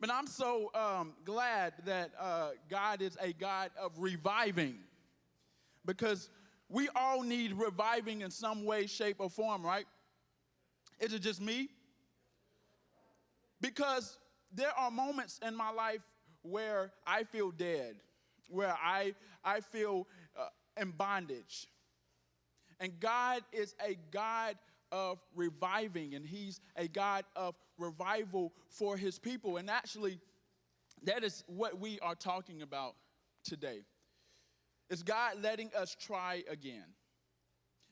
But I'm so glad that God is a God of reviving, because we all need reviving in some way, shape, or form, right? Is it just me? Because there are moments in my life where I feel dead, where I feel in bondage. And God is a God of reviving, and he's a God of revival for his people. And actually, that is what we are talking about today. It's God letting us try again,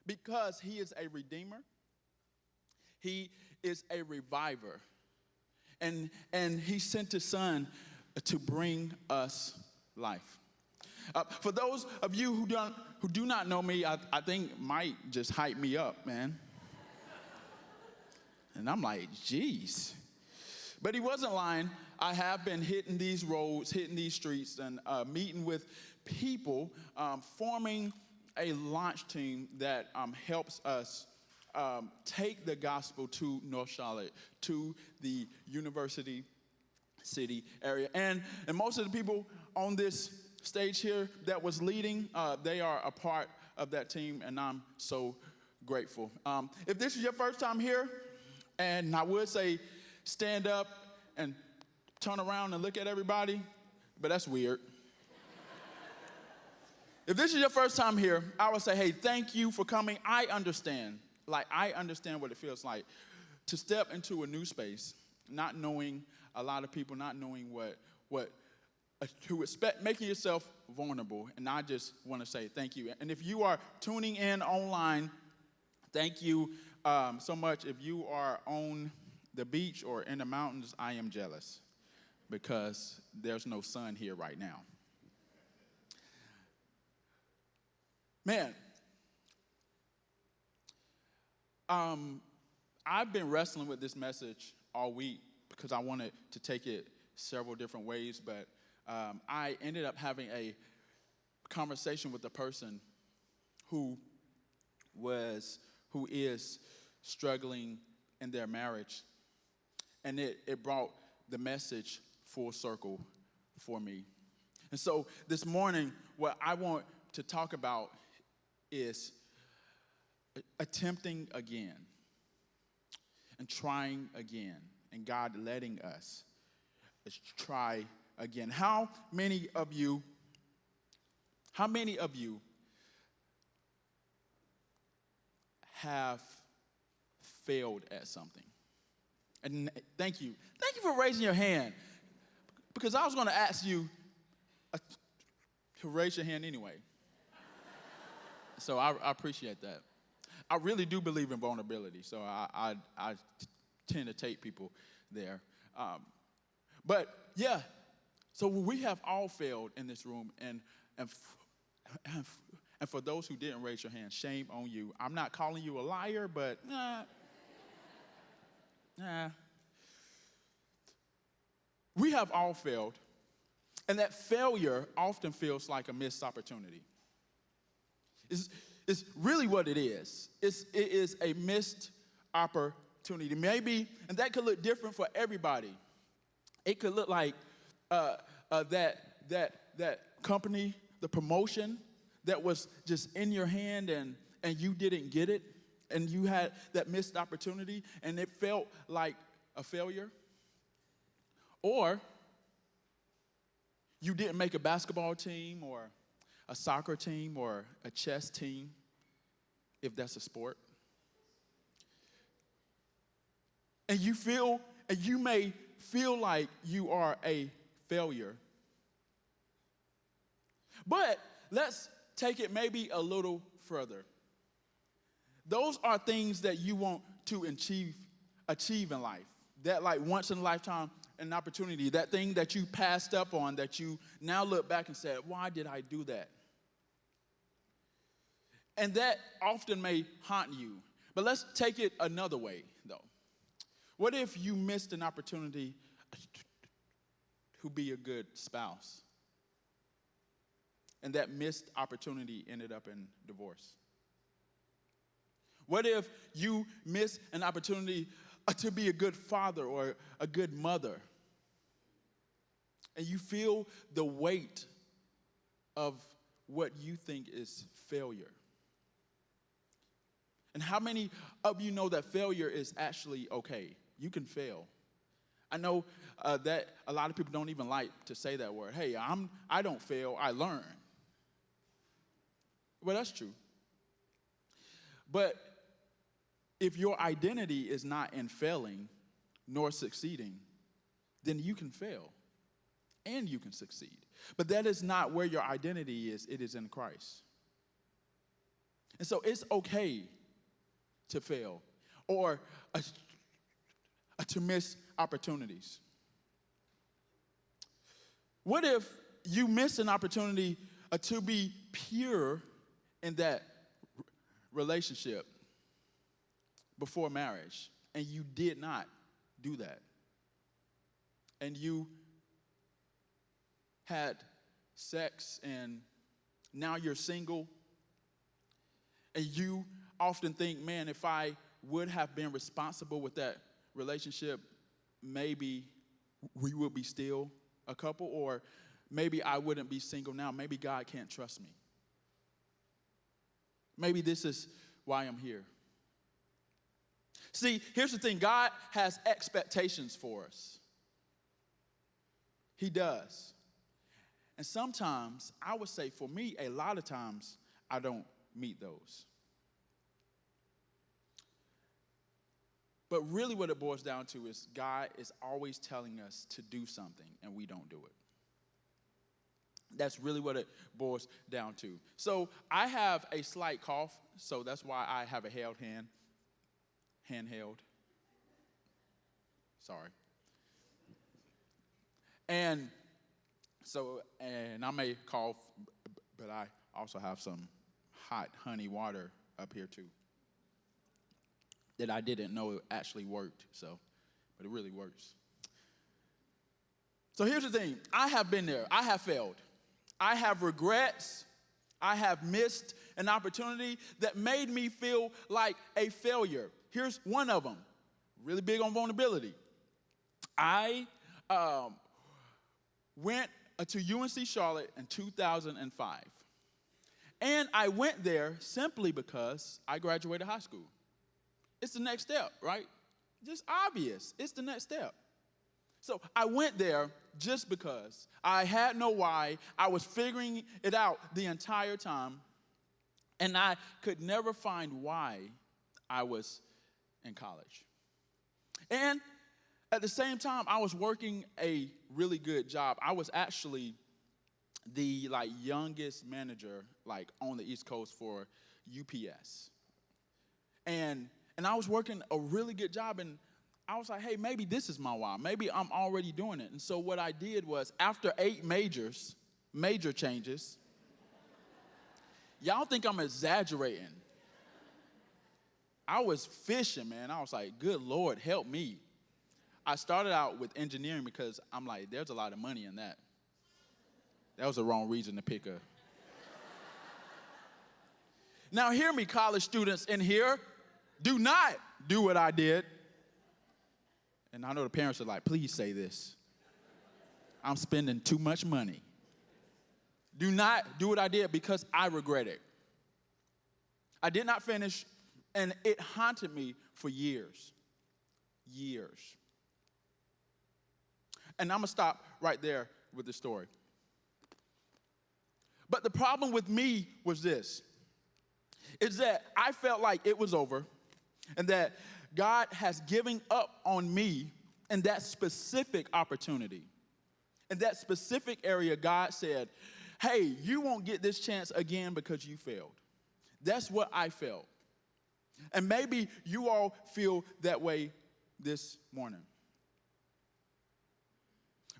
because he is a redeemer. He is a reviver. And he sent his son to bring us life. For those of you who do not know me, I think Mike just hyped me up, man. And I'm like, geez. But he wasn't lying. I have been hitting these roads, hitting these streets, and meeting with people, forming a launch team that helps us take the gospel to North Charlotte, to the University City area. And most of the people on this stage here that was leading, they are a part of that team, and I'm so grateful. If this is your first time here, and I would say stand up and turn around and look at everybody, but that's weird. If this is your first time here, I would say, hey, thank you for coming. I understand what it feels like to step into a new space, not knowing a lot of people, not knowing what to expect, making yourself vulnerable. And I just want to say thank you. And if you are tuning in online, thank you so much. If you are on the beach or in the mountains, I am jealous, because there's no sun here right now. Man, I've been wrestling with this message all week because I wanted to take it several different ways, but I ended up having a conversation with a person who is struggling in their marriage, and it brought the message full circle for me. And so this morning, what I want to talk about is attempting again and trying again, and God letting us try again. How many of you have failed at something? And thank you for raising your hand, because I was going to ask you to raise your hand anyway. So I appreciate that. I really do believe in vulnerability, so I tend to take people there. But yeah, so we have all failed in this room, and for those who didn't raise your hand, shame on you. I'm not calling you a liar, but we have all failed, and that failure often feels like a missed opportunity. It's really what it is. It is a missed opportunity. Maybe, and that could look different for everybody. It could look like that company, the promotion that was just in your hand, and you didn't get it, and you had that missed opportunity, and it felt like a failure. Or you didn't make a basketball team, or a soccer team, or a chess team, if that's a sport. And you may feel like you are a failure. But let's take it maybe a little further. Those are things that you want to achieve in life. That, like, once in a lifetime, an opportunity, that thing that you passed up on, that you now look back and said, why did I do that? And that often may haunt you. But let's take it another way, though. What if you missed an opportunity to be a good spouse, and that missed opportunity ended up in divorce? What if you missed an opportunity to be a good father or a good mother, And you feel the weight of what you think is failure. And how many of you know that failure is actually okay? You can fail. I know that a lot of people don't even like to say that word. Hey, I don't fail, I learn. Well, that's true. But if your identity is not in failing nor succeeding, then you can fail and you can succeed. But that is not where your identity is. It is in Christ. And so it's okay to fail or to miss opportunities. What if you miss an opportunity to be pure in that relationship before marriage, and you did not do that? And you had sex, and now you're single, and you often think, man, if I would have been responsible with that relationship, maybe we would be still a couple, or maybe I wouldn't be single now. Maybe God can't trust me. Maybe this is why I'm here. See, here's the thing. God has expectations for us. He does. And sometimes, I would say for me, a lot of times, I don't meet those. But really what it boils down to is God is always telling us to do something, and we don't do it. That's really what it boils down to. So I have a slight cough, so that's why I have a handheld. Sorry. And I may cough, but I also have some hot honey water up here too that I didn't know it actually worked, but it really works. So here's the thing. I have been there. I have failed. I have regrets. I have missed an opportunity that made me feel like a failure. Here's one of them. Really big on vulnerability. I went to UNC Charlotte in 2005. And I went there simply because I graduated high school. It's the next step, right? Just obvious. It's the next step. So I went there just because. I had no why. I was figuring it out the entire time. And I could never find why I was in college. And at the same time, I was working a really good job. I was actually the youngest manager on the East Coast for UPS. And I was working a really good job, and I was like, hey, maybe this is my why. Maybe I'm already doing it. And so what I did was, after 8 major changes, y'all think I'm exaggerating. I was fishing, man. I was like, good Lord, help me. I started out with engineering because I'm like, there's a lot of money in that. That was the wrong reason to pick a. Now hear me, college students in here. Do not do what I did. And I know the parents are like, please say this. I'm spending too much money. Do not do what I did because I regret it. I did not finish, and it haunted me for years. Years. And I'm going to stop right there with the story. But the problem with me was this, is that I felt like it was over and that God has given up on me in that specific opportunity. In that specific area, God said, hey, you won't get this chance again because you failed. That's what I felt. And maybe you all feel that way this morning.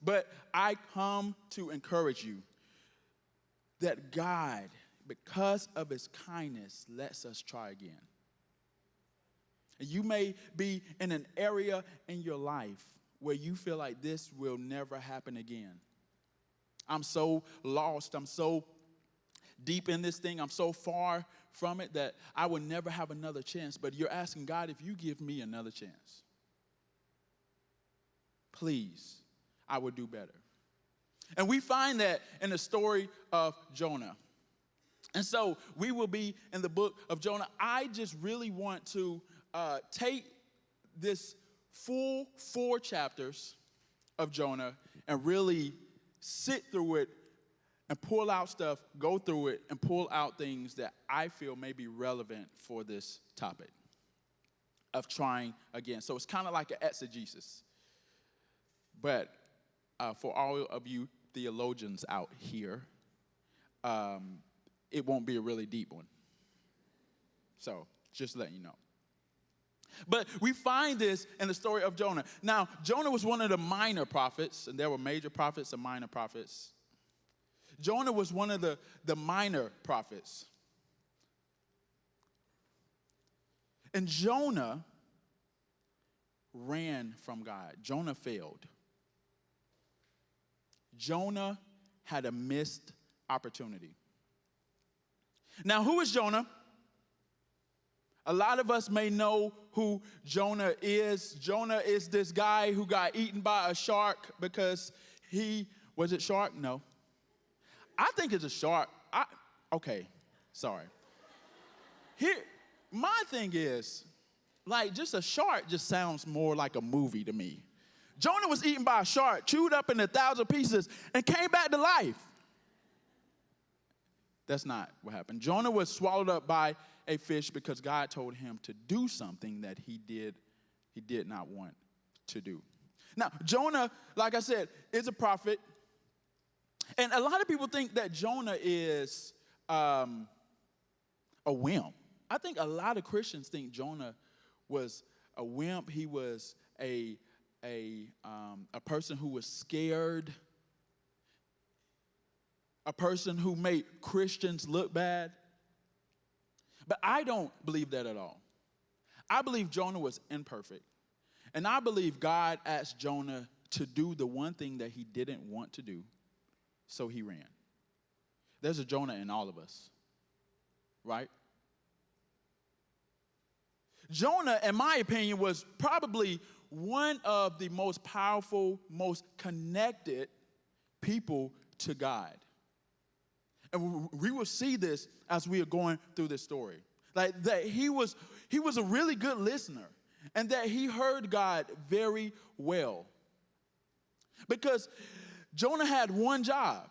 But I come to encourage you that God, because of his kindness, lets us try again. And you may be in an area in your life where you feel like this will never happen again. I'm so lost. I'm so deep in this thing. I'm so far from it that I will never have another chance. But you're asking God, if you give me another chance, please, I will do better. And we find that in the story of Jonah. And so we will be in the book of Jonah. I just really want to take this full 4 chapters of Jonah and really sit through it and pull out stuff, go through it, and pull out things that I feel may be relevant for this topic of trying again. So it's kind of like an exegesis. But for all of you theologians out here, it won't be a really deep one. So just letting you know. But we find this in the story of Jonah. Now, Jonah was one of the minor prophets, and there were major prophets and minor prophets. Jonah was one of the minor prophets. And Jonah ran from God. Jonah failed. Jonah had a missed opportunity. Now, who is Jonah? A lot of us may know who Jonah is. Jonah is this guy who got eaten by a shark because was it shark? No. I think it's a shark. Okay, sorry. Here, my thing is, like, just a shark just sounds more like a movie to me. Jonah was eaten by a shark, chewed up in 1,000 pieces, and came back to life. That's not what happened. Jonah was swallowed up by a fish because God told him to do something that he did not want to do. Now, Jonah, like I said, is a prophet. And a lot of people think that Jonah is a wimp. I think a lot of Christians think Jonah was a wimp. He was a person who was scared, a person who made Christians look bad. But I don't believe that at all. I believe Jonah was imperfect. And I believe God asked Jonah to do the one thing that he didn't want to do, so he ran. There's a Jonah in all of us, right? Jonah, in my opinion, was probably one of the most powerful, most connected people to God. And we will see this as we are going through this story. Like that he was a really good listener, and that he heard God very well. Because Jonah had one job.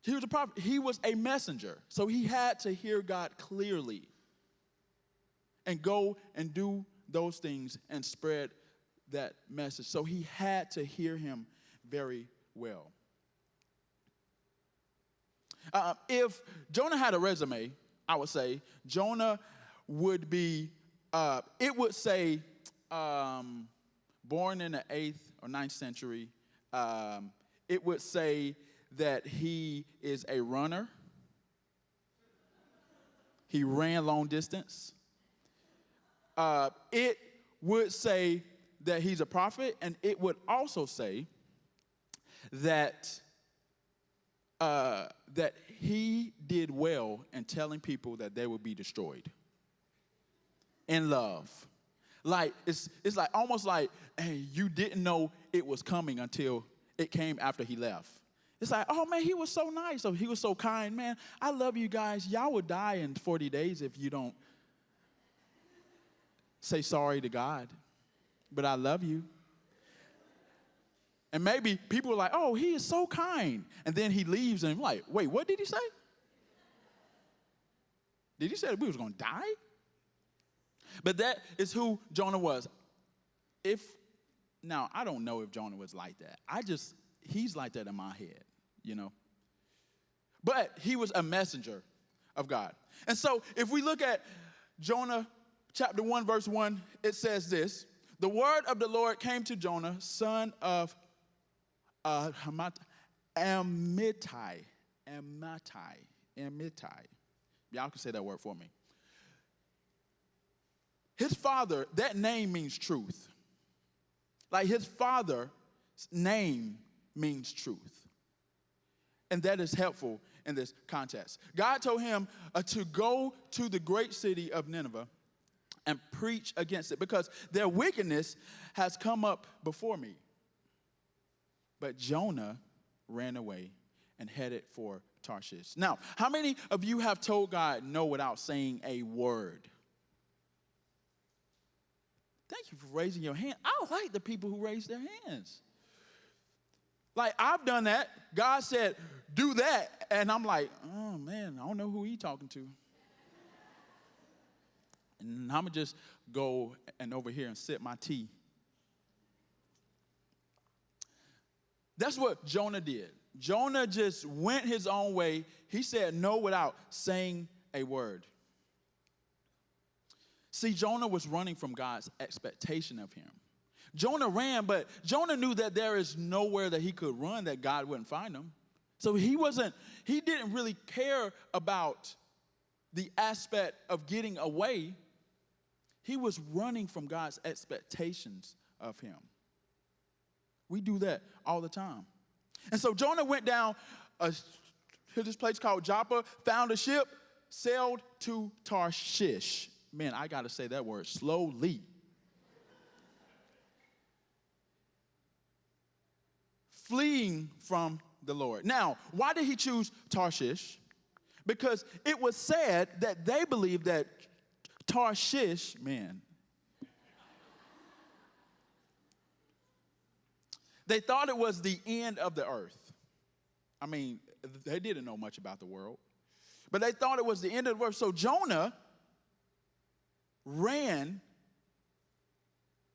He was a prophet. He was a messenger. So he had to hear God clearly and go and do those things and spread that message. So he had to hear him very well. If Jonah had a resume, I would say Jonah would be, it would say, born in the 8th or 9th century. It would say that he is a runner. He ran long distance. It would say that he's a prophet, and it would also say that that he did well in telling people that they would be destroyed in love. Like it's like almost like, hey, you didn't know it was coming until it came after he left. It's like, oh man, he was so nice. Oh, he was so kind, man. I love you guys. Y'all will die in 40 days if you don't say sorry to God. But I love you. And maybe people are like, oh, he is so kind. And then he leaves and I'm like, wait, what did he say? Did he say that we was going to die? But that is who Jonah was. Now, I don't know if Jonah was like that. He's like that in my head, you know. But he was a messenger of God. And so if we look at Jonah chapter 1, verse 1, it says this. The word of the Lord came to Jonah, son of Amittai. Y'all can say that word for me. His father, that name means truth. Like his father's name means truth. And that is helpful in this context. God told him to go to the great city of Nineveh and preach against it because their wickedness has come up before me. But Jonah ran away and headed for Tarshish. Now, how many of you have told God no without saying a word? Thank you for raising your hand. I like the people who raise their hands. Like, I've done that. God said, do that. And I'm like, oh, man, I don't know who he's talking to. And I'm going to just go and over here and sip my tea. That's what Jonah did. Jonah just went his own way. He said no without saying a word. See, Jonah was running from God's expectation of him. Jonah ran, but Jonah knew that there is nowhere that he could run that God wouldn't find him. So he didn't really care about the aspect of getting away. He was running from God's expectations of him. We do that all the time. And so Jonah went down to this place called Joppa, found a ship, sailed to Tarshish. Man, I got to say that word slowly. Fleeing from the Lord. Now, why did he choose Tarshish? Because it was said that they believed that Tarshish, man, they thought it was the end of the earth. I mean, they didn't know much about the world, but they thought it was the end of the earth. So Jonah ran.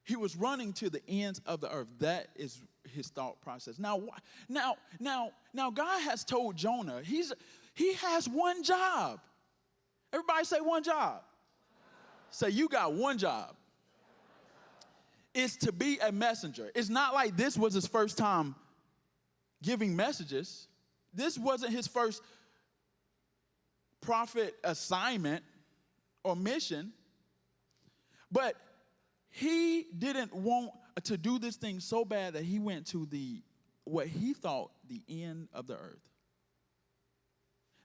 He was running to the ends of the earth. That is his thought process. Now, God has told Jonah he has one job. Everybody say one job. Say, you got one job. Is to be a messenger. It's not like this was his first time giving messages. This wasn't his first prophet assignment or mission. But he didn't want to do this thing so bad that he went to what he thought the end of the earth.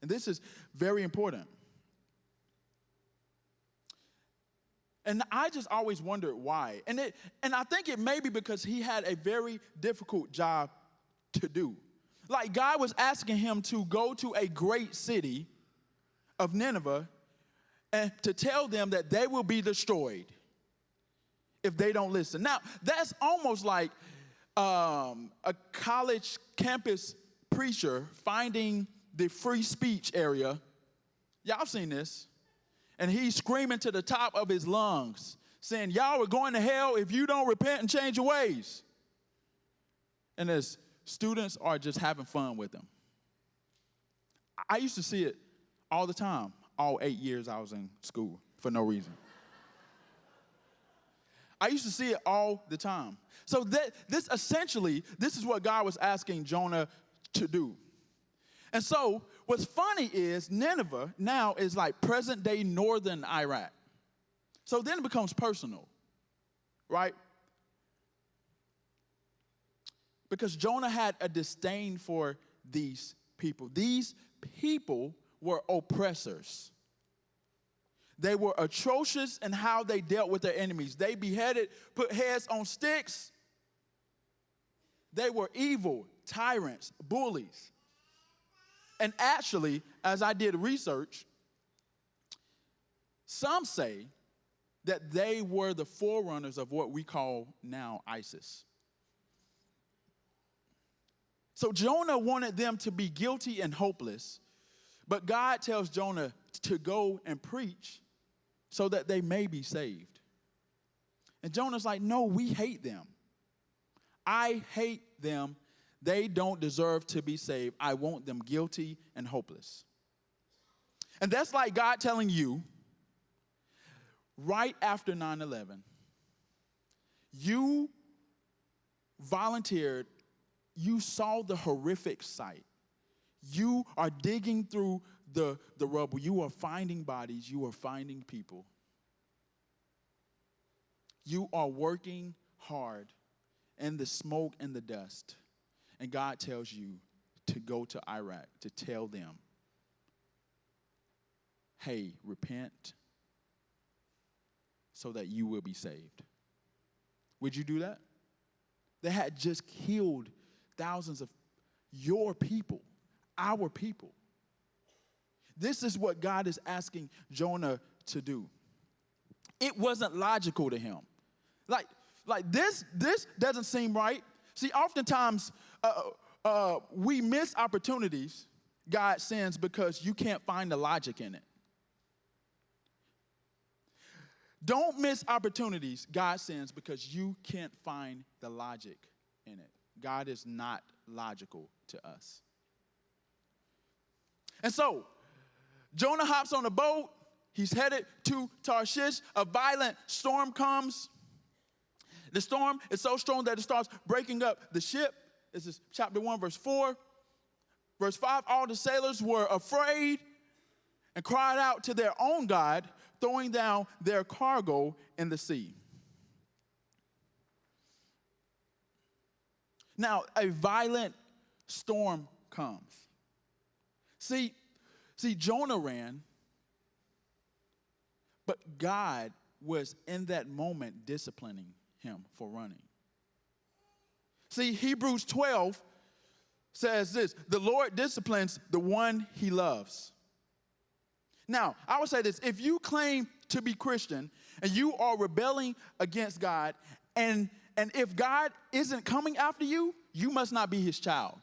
And this is very important. And I just always wondered why. And I think it may be because he had a very difficult job to do. Like, God was asking him to go to a great city of Nineveh and to tell them that they will be destroyed if they don't listen. Now, that's almost like a college campus preacher finding the free speech area. Y'all have seen this. And he's screaming to the top of his lungs, saying, y'all are going to hell if you don't repent and change your ways. And his students are just having fun with him. I used to see it all the time, all 8 years I was in school, for no reason. I used to see it all the time. So this is what God was asking Jonah to do. And so what's funny is Nineveh now is like present-day northern Iraq. So then it becomes personal, right? Because Jonah had a disdain for these people. These people were oppressors. They were atrocious in how they dealt with their enemies. They beheaded, put heads on sticks. They were evil, tyrants, bullies. And actually, as I did research, some say that they were the forerunners of what we call now ISIS. So Jonah wanted them to be guilty and hopeless, but God tells Jonah to go and preach so that they may be saved. And Jonah's like, no, we hate them. I hate them. They don't deserve to be saved. I want them guilty and hopeless. And that's like God telling you, right after 9/11, you volunteered, you saw the horrific sight. You are digging through the rubble. You are finding bodies. You are finding people. You are working hard in the smoke and the dust. And God tells you to go to Iraq to tell them, hey, repent so that you will be saved. Would you do that? They had just killed thousands of your people, our people. This is what God is asking Jonah to do. It wasn't logical to him. Like this doesn't seem right. See, oftentimes we miss opportunities God sends because you can't find the logic in it. Don't miss opportunities God sends because you can't find the logic in it. God is not logical to us. And so, Jonah hops on a boat. He's headed to Tarshish. A violent storm comes. The storm is so strong that it starts breaking up the ship. This is chapter 1, verse 4. Verse 5, all the sailors were afraid and cried out to their own God, throwing down their cargo in the sea. Now, a violent storm comes. See, Jonah ran, but God was in that moment disciplining him for running. See, Hebrews 12 says this: the Lord disciplines the one he loves. Now, I would say this: if you claim to be Christian and you are rebelling against God, and if God isn't coming after you, you must not be his child.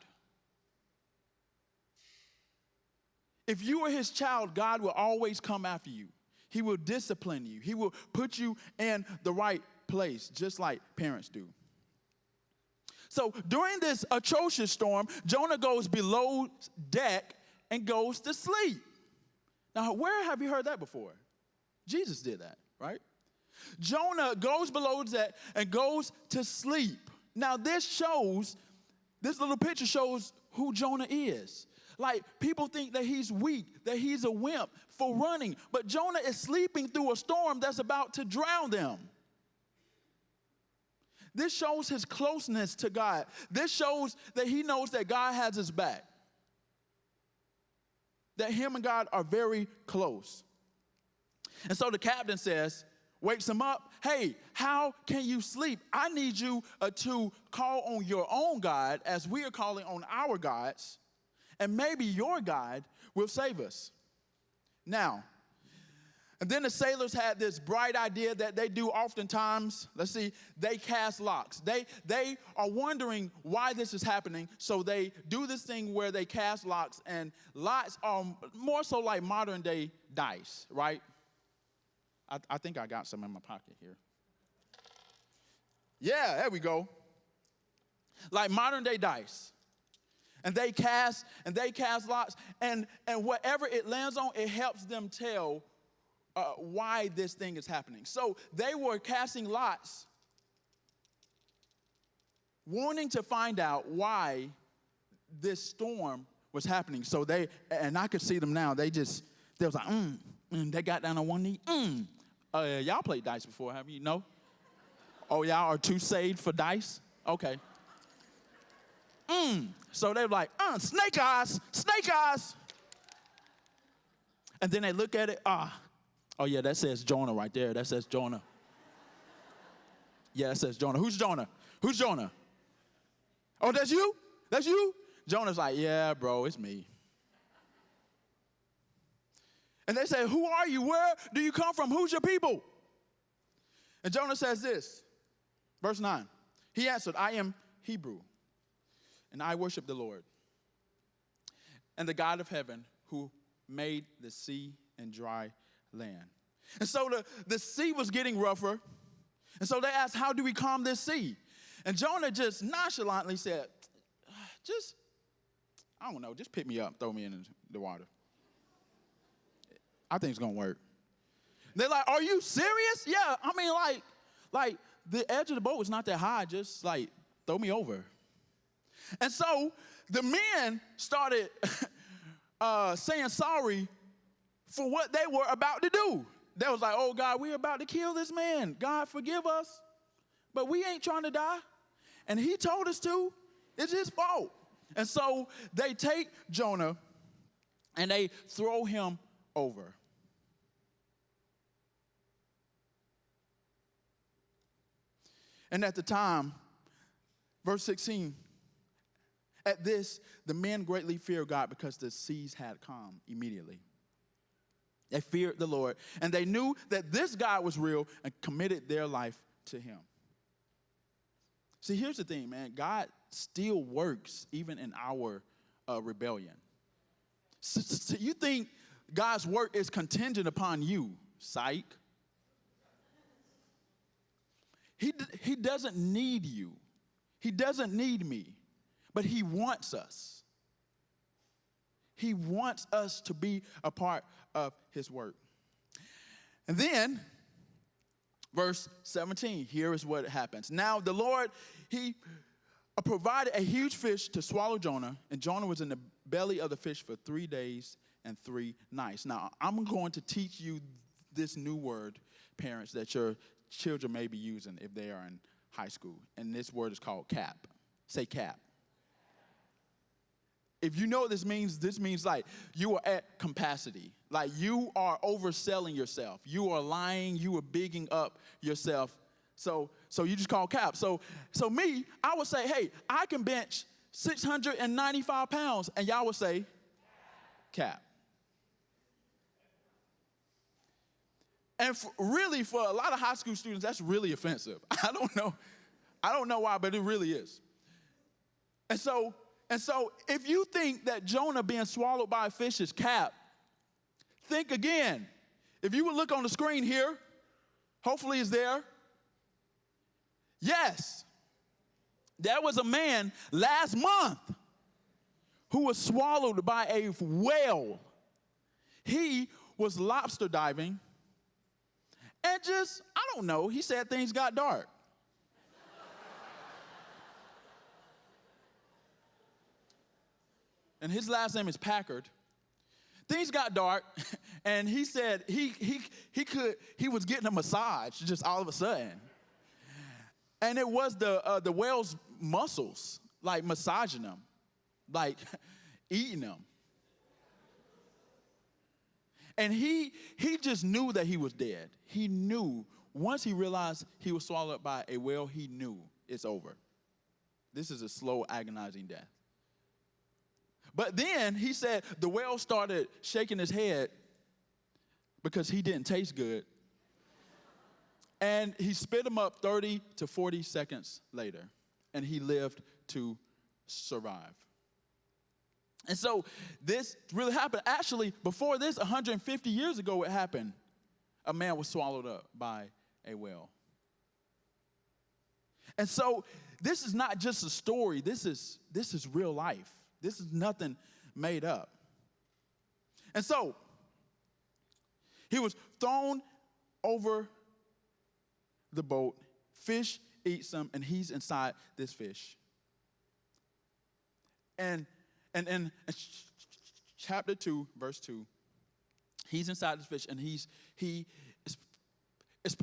If you are his child, God will always come after you. He will discipline you. He will put you in the right place, just like parents do. So during this atrocious storm, Jonah goes below deck and goes to sleep. Now, where have you heard that before? Jesus did that, right? Jonah goes below deck and goes to sleep. Now, this little picture shows who Jonah is. Like, people think that he's weak, that he's a wimp for running. But Jonah is sleeping through a storm that's about to drown them. This shows his closeness to God. This shows that he knows that God has his back. That him and God are very close. And so the captain wakes him up. Hey, how can you sleep? I need you to call on your own God as we are calling on our gods. And maybe your God will save us. Now, and then the sailors had this bright idea that they do oftentimes. Let's see, they cast lots. They are wondering why this is happening, so they do this thing where they cast lots, and lots are more so like modern day dice, right? I think I got some in my pocket here. Yeah, there we go. Like modern day dice. And they cast lots, and whatever it lands on, it helps them tell why this thing is happening. So they were casting lots, wanting to find out why this storm was happening. So and I could see them now. They was like, they got down on one knee. Y'all played dice before, have you? No? Oh, y'all are too saved for dice? Okay. So they're like, snake eyes. And then they look at it, oh yeah, that says Jonah right there. That says Jonah. Yeah, that says Jonah. Who's Jonah? Oh, that's you? That's you? Jonah's like, yeah, bro, it's me. And they say, who are you? Where do you come from? Who's your people? And Jonah says this, verse 9. He answered, I am Hebrew, and I worship the Lord, and the God of heaven who made the sea and dry land. And so the sea was getting rougher. And so they asked, how do we calm this sea? And Jonah just nonchalantly said, just pick me up, throw me in the water. I think it's going to work. They're like, are you serious? Yeah, I mean, like the edge of the boat was not that high. Just like throw me over. And so the men started saying sorry for what they were about to do. They was like, oh, God, we're about to kill this man. God, forgive us. But we ain't trying to die. And he told us to. It's his fault. And so they take Jonah and they throw him over. And at the time, verse 16, At this, the men greatly feared God because the seas had calmed immediately. They feared the Lord, and they knew that this God was real and committed their life to him. See, here's the thing, man. God still works even in our rebellion. So you think God's work is contingent upon you, psych. He doesn't need you. He doesn't need me, but he wants us. He wants us to be a part of his work. And then, verse 17, here is what happens. Now the Lord, he provided a huge fish to swallow Jonah, and Jonah was in the belly of the fish for 3 days and 3 nights. Now, I'm going to teach you this new word, parents, that your children may be using if they are in high school. And this word is called cap. Say cap. If you know what this means like you are at capacity. Like you are overselling yourself. You are lying. You are bigging up yourself. So you just call cap. So me, I would say, hey, I can bench 695 pounds. And y'all would say, cap. And really, for a lot of high school students, that's really offensive. I don't know why, but it really is. And so if you think that Jonah being swallowed by a fish is cap, think again. If you would look on the screen here, hopefully it's there. Yes, there was a man last month who was swallowed by a whale. He was lobster diving. And just, I don't know, he said things got dark. And his last name is Packard. Things got dark, and he said he was getting a massage just all of a sudden. And it was the whale's muscles, like massaging them, like eating them. And he just knew that he was dead. He knew. Once he realized he was swallowed by a whale, he knew it's over. This is a slow, agonizing death. But then he said the whale started shaking his head because he didn't taste good. And he spit him up 30 to 40 seconds later. And he lived to survive. And so this really happened. Actually, before this, 150 years ago, it happened. A man was swallowed up by a whale. And so this is not just a story. This is real life. This is nothing made up. And so he was thrown over the boat. Fish eats him, and he's inside this fish. And in chapter 2, verse 2, he's inside this fish, and he is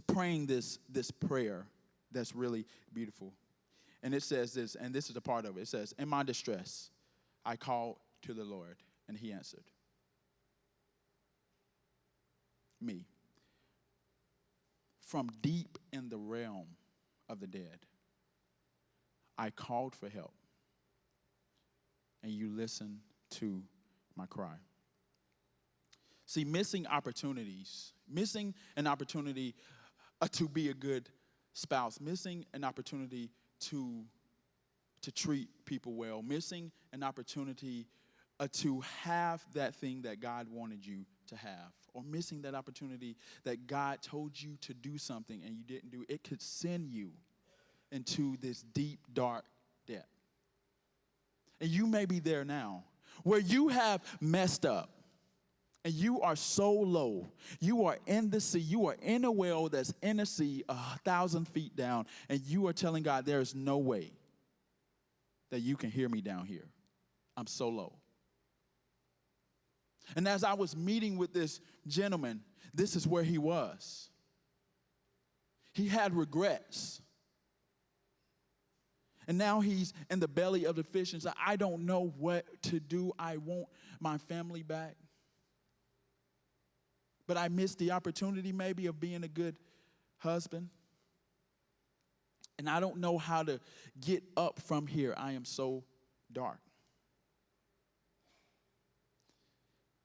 praying this prayer that's really beautiful. And it says this, and this is a part of it. It says, in my distress, I called to the Lord, and he answered me. From deep in the realm of the dead, I called for help, and you listened to my cry. See, missing an opportunity to be a good spouse, missing an opportunity to treat people well, missing an opportunity to have that thing that God wanted you to have, or missing that opportunity that God told you to do something and you didn't do, it could send you into this deep, dark depth. And you may be there now, where you have messed up, and you are so low. You are in the sea. You are in a well that's in the sea 1,000 feet down, and you are telling God, there is no way that you can hear me down here. I'm so low. And as I was meeting with this gentleman, this is where he was. He had regrets. And now he's in the belly of the fish and said, I don't know what to do. I want my family back. But I missed the opportunity maybe of being a good husband. And I don't know how to get up from here. I am so dark.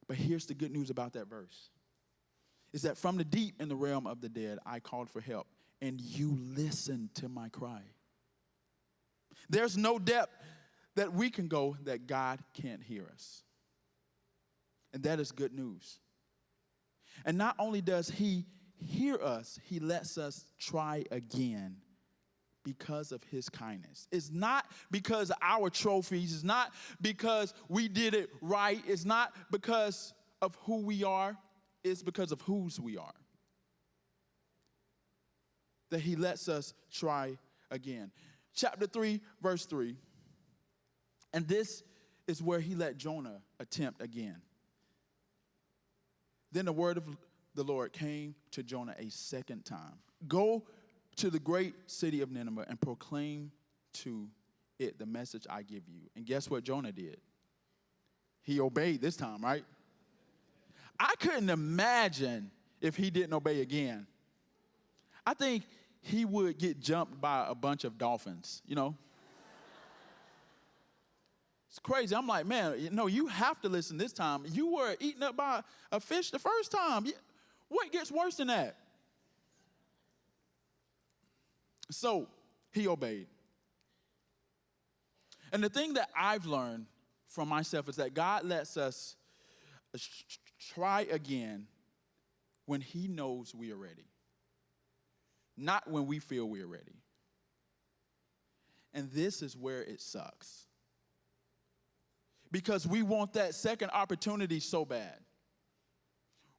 But here's the good news about that verse. Is that from the deep in the realm of the dead, I called for help, and you listened to my cry. There's no depth that we can go that God can't hear us. And that is good news. And not only does he hear us, he lets us try again because of his kindness. It's not because of our trophies. It's not because we did it right. It's not because of who we are. It's because of whose we are that he lets us try again. Chapter 3, verse 3. And this is where he let Jonah attempt again. Then the word of the Lord came to Jonah a second time. Go to the great city of Nineveh and proclaim to it the message I give you. And guess what Jonah did? He obeyed this time, right? I couldn't imagine if he didn't obey again. I think he would get jumped by a bunch of dolphins, you know. It's crazy. I'm like, man, you have to listen this time. You were eaten up by a fish the first time. What gets worse than that? So he obeyed. And the thing that I've learned from myself is that God lets us try again when he knows we are ready, not when we feel we're ready. And this is where it sucks. Because we want that second opportunity so bad.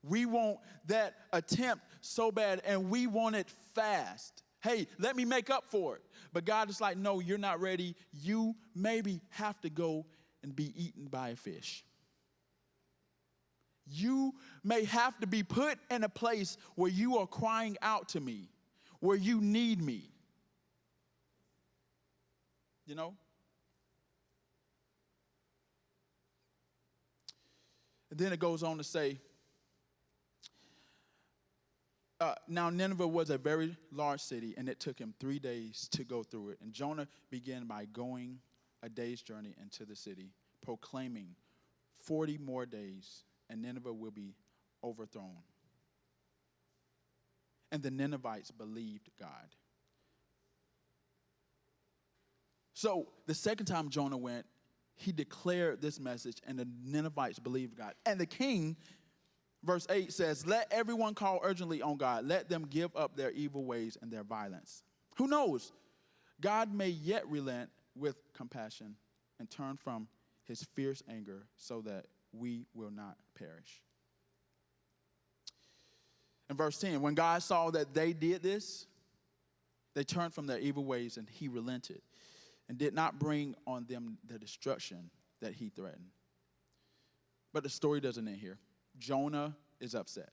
We want that attempt so bad, and we want it fast. Hey, let me make up for it. But God is like, no, you're not ready. You maybe have to go and be eaten by a fish. You may have to be put in a place where you are crying out to me, where you need me. You know? And then it goes on to say, now Nineveh was a very large city, and it took him 3 days to go through it. And Jonah began by going a day's journey into the city, proclaiming 40 more days, and Nineveh will be overthrown. And the Ninevites believed God. So the second time Jonah went, he declared this message, and the Ninevites believed God. And the king, verse 8 says, let everyone call urgently on God. Let them give up their evil ways and their violence. Who knows? God may yet relent with compassion and turn from his fierce anger so that we will not perish. In verse 10, when God saw that they did this, they turned from their evil ways, and he relented and did not bring on them the destruction that he threatened. But the story doesn't end here. Jonah is upset.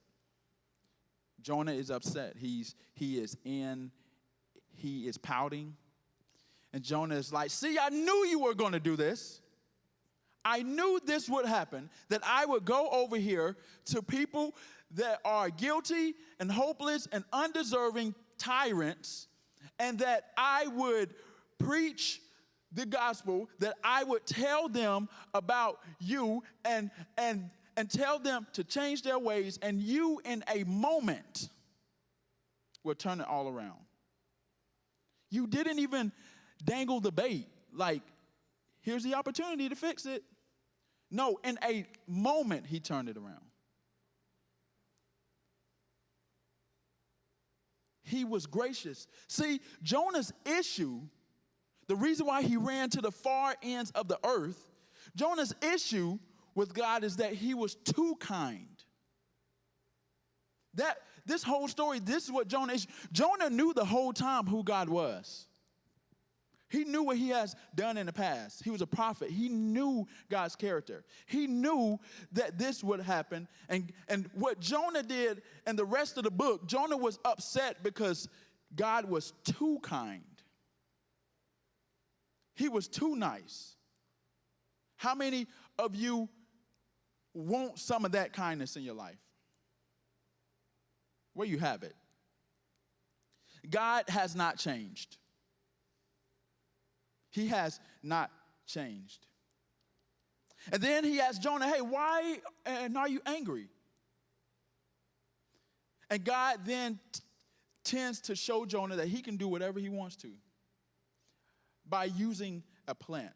Jonah is upset. He is pouting. And Jonah is like, see, I knew you were going to do this. I knew this would happen, that I would go over here to people that are guilty and hopeless and undeserving tyrants, and that I would preach the gospel, that I would tell them about you and tell them to change their ways, and you in a moment will turn it all around. You didn't even dangle the bait, like, here's the opportunity to fix it. No, in a moment, he turned it around. He was gracious. See, Jonah's issue, the reason why he ran to the far ends of the earth, Jonah's issue with God is that he was too kind. This whole story, this is what Jonah is. Jonah knew the whole time who God was. He knew what he has done in the past. He was a prophet. He knew God's character. He knew that this would happen. And what Jonah did in the rest of the book, Jonah was upset because God was too kind. He was too nice. How many of you want some of that kindness in your life? Where you have it. God has not changed. He has not changed. And then he asked Jonah, hey, why and are you angry? And God then tends to show Jonah that he can do whatever he wants to by using a plant.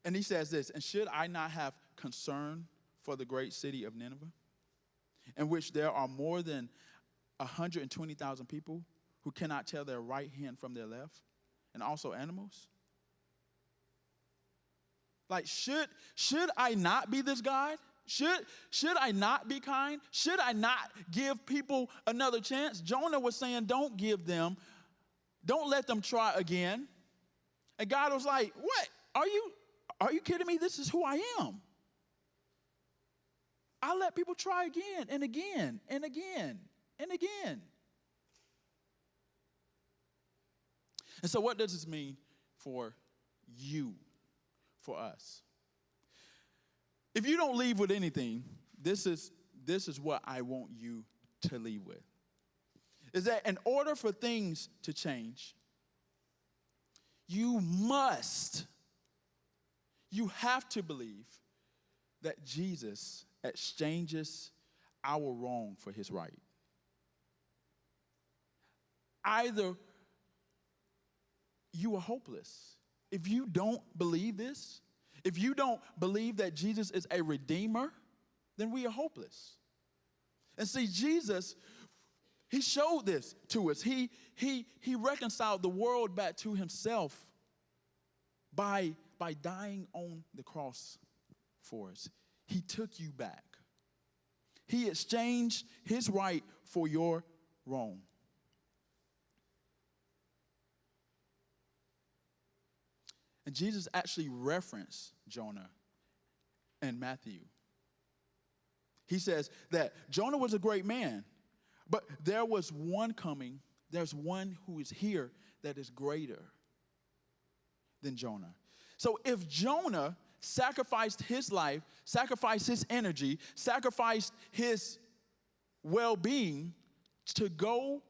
And he says this, and should I not have concern for the great city of Nineveh, in which there are more than 120,000 people who cannot tell their right hand from their left, and also animals? Like, should I not be this God? Should I not be kind? Should I not give people another chance? Jonah was saying, don't let them try again. And God was like, what? Are you kidding me? This is who I am. I let people try again and again and again and again. And so what does this mean for you, for us? If you don't leave with anything, this is what I want you to leave with. Is that in order for things to change, you have to believe that Jesus exchanges our wrong for his right. Either you are hopeless. If you don't believe this, if you don't believe that Jesus is a redeemer, then we are hopeless. And see, Jesus, he showed this to us. He reconciled the world back to himself by dying on the cross for us. He took you back. He exchanged his right for your wrong. And Jesus actually referenced Jonah in Matthew. He says that Jonah was a great man, but there was one coming, there's one who is here that is greater than Jonah. So if Jonah sacrificed his life, sacrificed his energy, sacrificed his well-being to go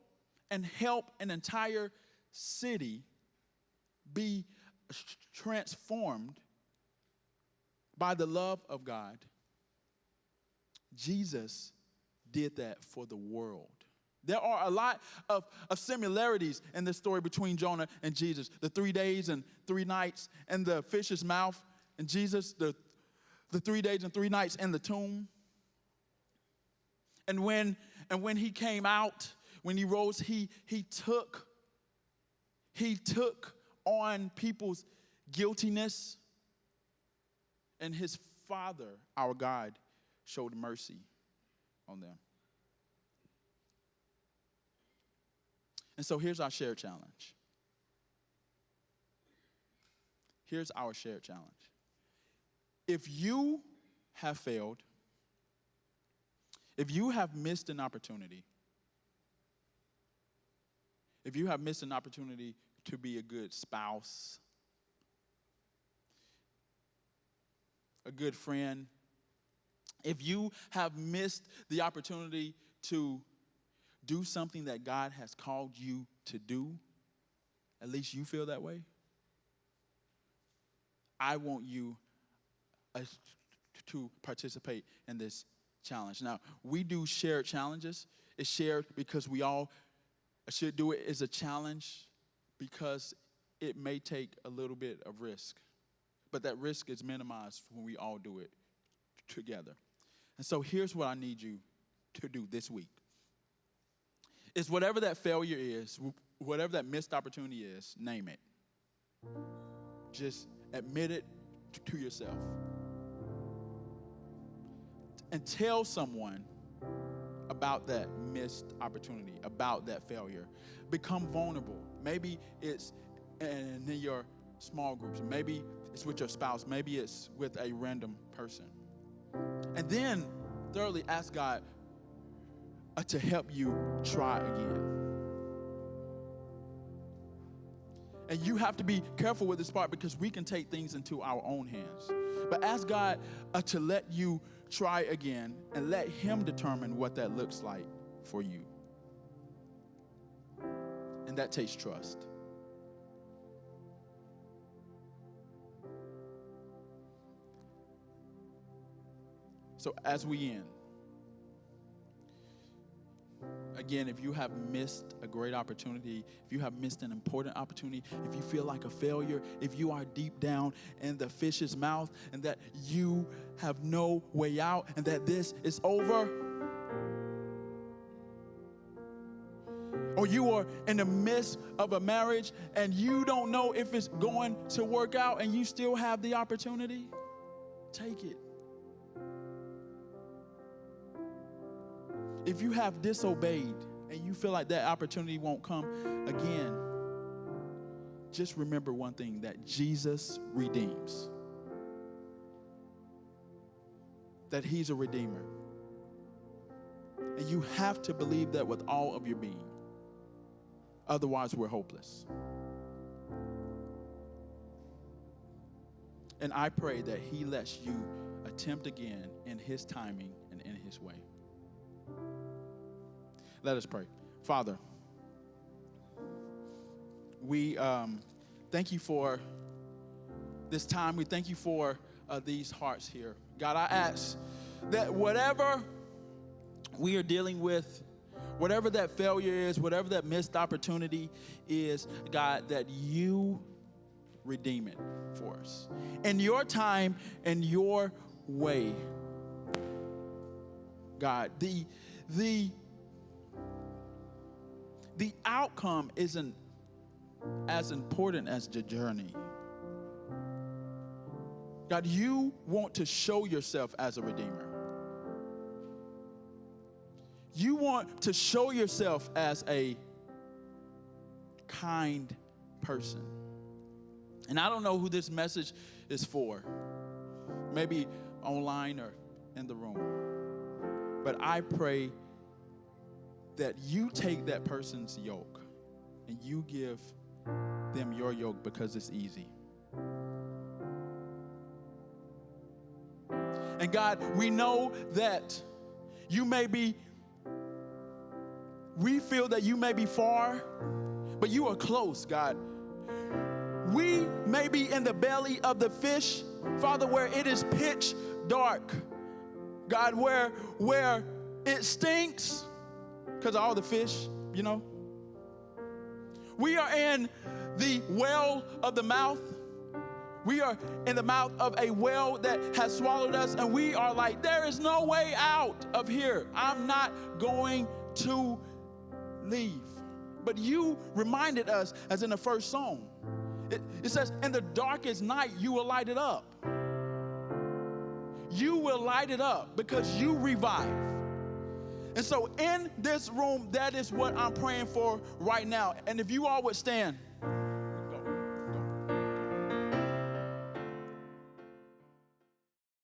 and help an entire city be transformed by the love of God, Jesus did that for the world. There are a lot of similarities in this story between Jonah and Jesus. The 3 days and 3 nights in the fish's mouth, and Jesus, the 3 days and 3 nights in the tomb. And when he came out, when he rose, he took on people's guiltiness, and his Father, our God, showed mercy on them. And so here's our shared challenge. Here's our shared challenge. If you have failed, if you have missed an opportunity, if you have missed an opportunity to be a good spouse, a good friend, if you have missed the opportunity to do something that God has called you to do, at least you feel that way, I want you to participate in this challenge. Now, we do shared challenges. It's shared because we all should do it as a challenge because it may take a little bit of risk. But that risk is minimized when we all do it together. And so here's what I need you to do this week. Is whatever that failure is, whatever that missed opportunity is, name it. Just admit it to yourself. And tell someone about that missed opportunity, about that failure. Become vulnerable. Maybe it's in your small groups. Maybe it's with your spouse. Maybe it's with a random person. And then, thirdly, ask God to help you try again. And you have to be careful with this part because we can take things into our own hands. But ask God to let you try again and let him determine what that looks like for you. And that takes trust. So as we end, again, if you have missed a great opportunity, if you have missed an important opportunity, if you feel like a failure, if you are deep down in the fish's mouth and that you have no way out and that this is over, or you are in the midst of a marriage and you don't know if it's going to work out and you still have the opportunity, take it. If you have disobeyed and you feel like that opportunity won't come again, just remember one thing, that Jesus redeems. That he's a redeemer. And you have to believe that with all of your being. Otherwise, we're hopeless. And I pray that he lets you attempt again in his timing and in his way. Let us pray. Father, we thank you for this time. We thank you for these hearts here. God, I ask that whatever we are dealing with, whatever that failure is, whatever that missed opportunity is, God, that you redeem it for us. In your time and your way, God, the outcome isn't as important as the journey. God, you want to show yourself as a redeemer. You want to show yourself as a kind person. And I don't know who this message is for. Maybe online or in the room. But I pray that you take that person's yoke and you give them your yoke because it's easy. And God, we know that we feel that you may be far, but you are close, God. We may be in the belly of the fish, Father, where it is pitch dark. God, where it stinks because of all the fish, you know. We are in the well of the mouth. We are in the mouth of a well that has swallowed us, and we are like, there is no way out of here. I'm not going to leave. But you reminded us, as in the first song, it says, in the darkest night, you will light it up. You will light it up because you revive. And so in this room, that is what I'm praying for right now. And if you all would stand.